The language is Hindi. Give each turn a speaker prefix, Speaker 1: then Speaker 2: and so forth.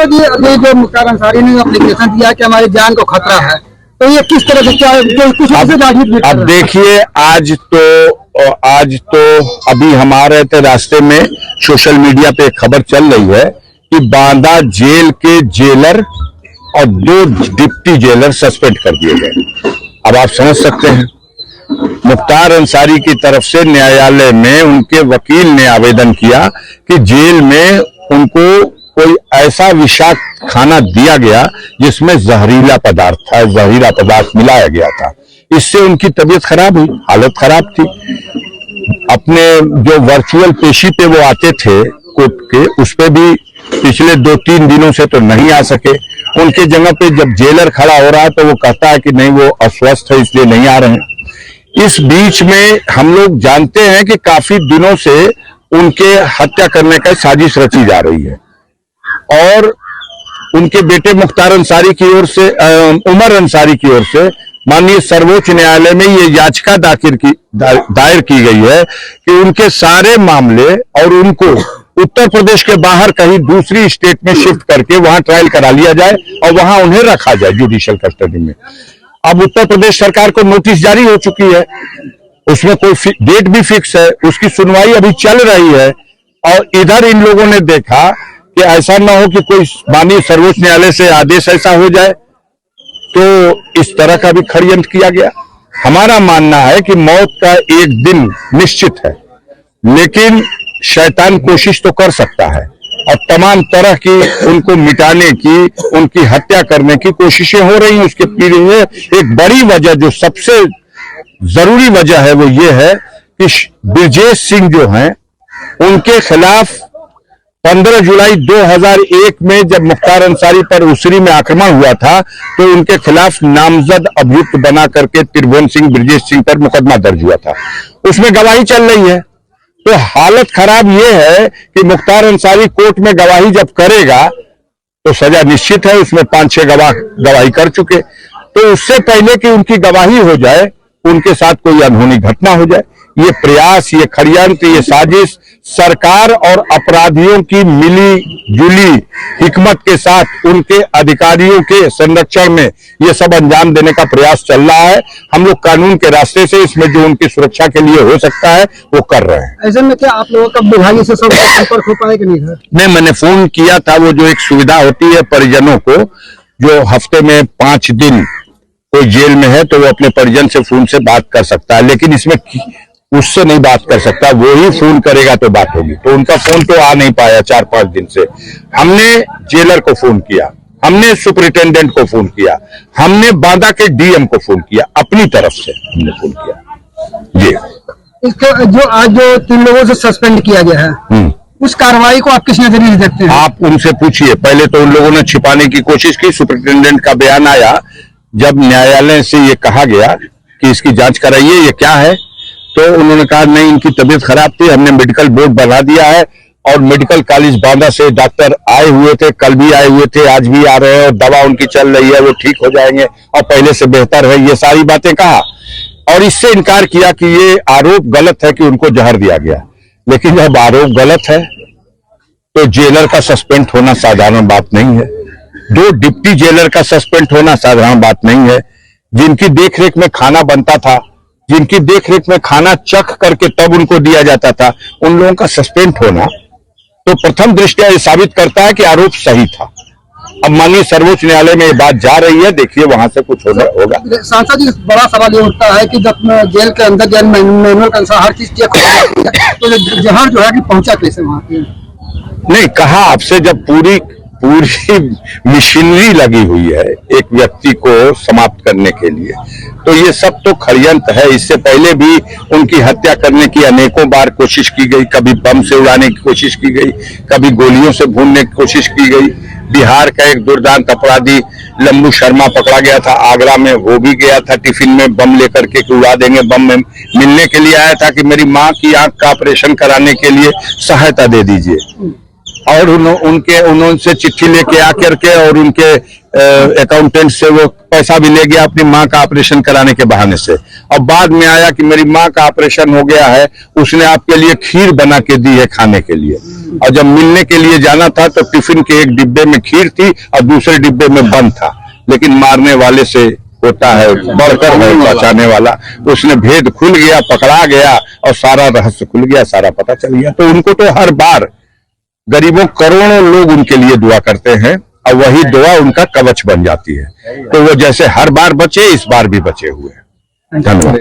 Speaker 1: सांसद जी अभी जो मुख्तार अंसारी ने एप्लीकेशन दिया कि हमारी जान को खतरा है, तो ये किस तरह से क्या कुछ
Speaker 2: अब देखिए, आज तो अभी हमारे रास्ते में सोशल मीडिया पे खबर चल रही है कि बांदा जेल के जेलर और 2 डिप्टी जेलर सस्पेंड कर दिए गए। अब आप समझ सकते हैं, मुख्तार अंसारी की तरफ से न्यायालय में उनके वकील ने आवेदन किया कि जेल में उनको कोई ऐसा विषाक्त खाना दिया गया जिसमें जहरीला पदार्थ मिलाया गया था। इससे उनकी तबीयत खराब हुई, हालत खराब थी। अपने जो वर्चुअल पेशी पे वो आते थे कोर्ट के, उस पे भी पिछले 2-3 दिनों से तो नहीं आ सके। उनके जगह पे जब जेलर खड़ा हो रहा है तो वो कहता है कि नहीं, वो अस्वस्थ है इसलिए नहीं आ रहे हैं। इस बीच में हम लोग जानते हैं कि काफी दिनों से उनके हत्या करने का साजिश रची जा रही है और उनके बेटे मुख्तार अंसारी की ओर से, उमर अंसारी की ओर से माननीय सर्वोच्च न्यायालय में ये याचिका दायर की गई है कि उनके सारे मामले और उनको उत्तर प्रदेश के बाहर कहीं दूसरी स्टेट में शिफ्ट करके वहां ट्रायल करा लिया जाए और वहां उन्हें रखा जाए जुडिशियल कस्टडी में। अब उत्तर प्रदेश सरकार को नोटिस जारी हो चुकी है, उसमें कोई डेट भी फिक्स है, उसकी सुनवाई अभी चल रही है और इधर इन लोगों ने देखा कि ऐसा ना हो कि कोई माननीय सर्वोच्च न्यायालय से आदेश ऐसा हो जाए, तो इस तरह का भी षड्यंत्र किया गया। हमारा मानना है कि मौत का एक दिन निश्चित है, लेकिन शैतान कोशिश तो कर सकता है और तमाम तरह की उनको मिटाने की, उनकी हत्या करने की कोशिशें हो रही हैं। उसके पीछे एक बड़ी वजह, जो सबसे जरूरी वजह है, वो ये है कि ब्रजेश सिंह जो हैं, उनके खिलाफ 15 जुलाई 2001 में जब मुख्तार अंसारी पर उसरी में आक्रमण हुआ था तो उनके खिलाफ नामजद अभियुक्त बना करके त्रिभुवन सिंह, ब्रजेश सिंह पर मुकदमा दर्ज हुआ था। उसमें गवाही चल रही है। तो हालत खराब यह है कि मुख्तार अंसारी कोर्ट में गवाही जब करेगा तो सजा निश्चित है। उसमें 5-6 गवाह गवाही कर चुके, तो उससे पहले कि उनकी गवाही हो जाए, उनके साथ कोई अनहोनी घटना हो जाए, ये प्रयास, ये षड्यंत्र, ये साजिश सरकार और अपराधियों की मिली जुली हिकमत के साथ उनके अधिकारियों के संरक्षण में ये सब अंजाम देने का प्रयास चल रहा है। हम लोग कानून के रास्ते से इसमें जो उनकी सुरक्षा के लिए हो सकता है वो कर रहे हैं।
Speaker 1: ऐसे में क्या आप लोगों का विभागीय से संपर्क हो पाए कि नहीं?
Speaker 2: नहीं, मैंने फोन किया था। वो जो एक सुविधा होती है परिजनों को, जो हफ्ते में 5 दिन कोई जेल में है तो वो अपने परिजन से फोन से बात कर सकता है, लेकिन इसमें उससे नहीं बात कर सकता, वो ही फोन करेगा तो बात होगी। तो उनका फोन तो आ नहीं पाया 4-5 दिन से। हमने जेलर को फोन किया, हमने सुपरिटेंडेंट को फोन किया, हमने बांदा के डीएम को फोन किया, अपनी तरफ से हमने फोन किया। जी,
Speaker 1: इसका जो आज जो 3 लोगों से सस्पेंड किया गया है, उस कार्रवाई को आप किस नजरिए से देखते हैं?
Speaker 2: आप उनसे पूछिए। पहले तो उन लोगों ने छिपाने की कोशिश की। सुपरिटेंडेंट का बयान आया जब न्यायालय से ये कहा गया कि इसकी जांच कराइए, ये क्या है, तो उन्होंने कहा नहीं, इनकी तबीयत खराब थी, हमने मेडिकल बोर्ड बना दिया है और मेडिकल कॉलेज बांदा से डॉक्टर आए हुए थे, कल भी आए हुए थे, आज भी आ रहे हैं और दवा उनकी चल रही है, वो ठीक हो जाएंगे और पहले से बेहतर है। ये सारी बातें कहा और इससे इनकार किया कि ये आरोप गलत है कि उनको जहर दिया गया। लेकिन जब आरोप गलत है तो जेलर का सस्पेंड होना साधारण बात नहीं है। 2 डिप्टी जेलर का सस्पेंड होना साधारण बात नहीं है। जिनकी देखरेख में खाना बनता था, जिनकी देखरेख में खाना चख करके तब उनको दिया जाता था, उन लोगों का सस्पेंड होना तो प्रथम दृष्टया ये साबित करता है कि आरोप सही था। अब माननीय सर्वोच्च न्यायालय में ये बात जा रही है, देखिए वहां से कुछ होगा।
Speaker 1: सांसद जी, बड़ा सवाल ये उठता है कि जब जेल के अंदर जेल मैनुअल के अनुसार हर चीज चेक हो जाती है, तो जहर जो है कि पहुंचा कैसे वहां पे?
Speaker 2: नहीं, कहा आपसे, जब पूरी मशीनरी लगी हुई है एक व्यक्ति को समाप्त करने के लिए, तो ये सब तो षड्यंत्र है। इससे पहले भी उनकी हत्या करने की अनेकों बार कोशिश की गई। कभी बम से उड़ाने की कोशिश की गई, कभी गोलियों से भूनने की कोशिश की गई। बिहार का एक दुर्दांत अपराधी लंबू शर्मा पकड़ा गया था आगरा में, वो भी गया था टिफिन में बम लेकर के, उड़ा देंगे बम में। मिलने के लिए आया था कि मेरी माँ की आंख का ऑपरेशन कराने के लिए सहायता दे दीजिए। और उन्होंने चिट्ठी लेके आकर के और उनके अकाउंटेंट से वो पैसा भी ले गया अपनी माँ का ऑपरेशन कराने के बहाने से। और बाद में आया कि मेरी माँ का ऑपरेशन हो गया है, उसने आपके लिए खीर बना के दी है खाने के लिए। और जब मिलने के लिए जाना था तो टिफिन के एक डिब्बे में खीर थी और दूसरे डिब्बे में बंद था, लेकिन मारने वाले से होता है बढ़कर है बचाने वाला। उसने भेद खुल गया, पकड़ा गया और सारा रहस्य खुल गया, सारा पता चल गया। तो उनको तो हर बार गरीबों करोड़ों लोग उनके लिए दुआ करते हैं और वही दुआ उनका कवच बन जाती है। तो वो जैसे हर बार बचे, इस बार भी बचे हुए हैं। धन्यवाद।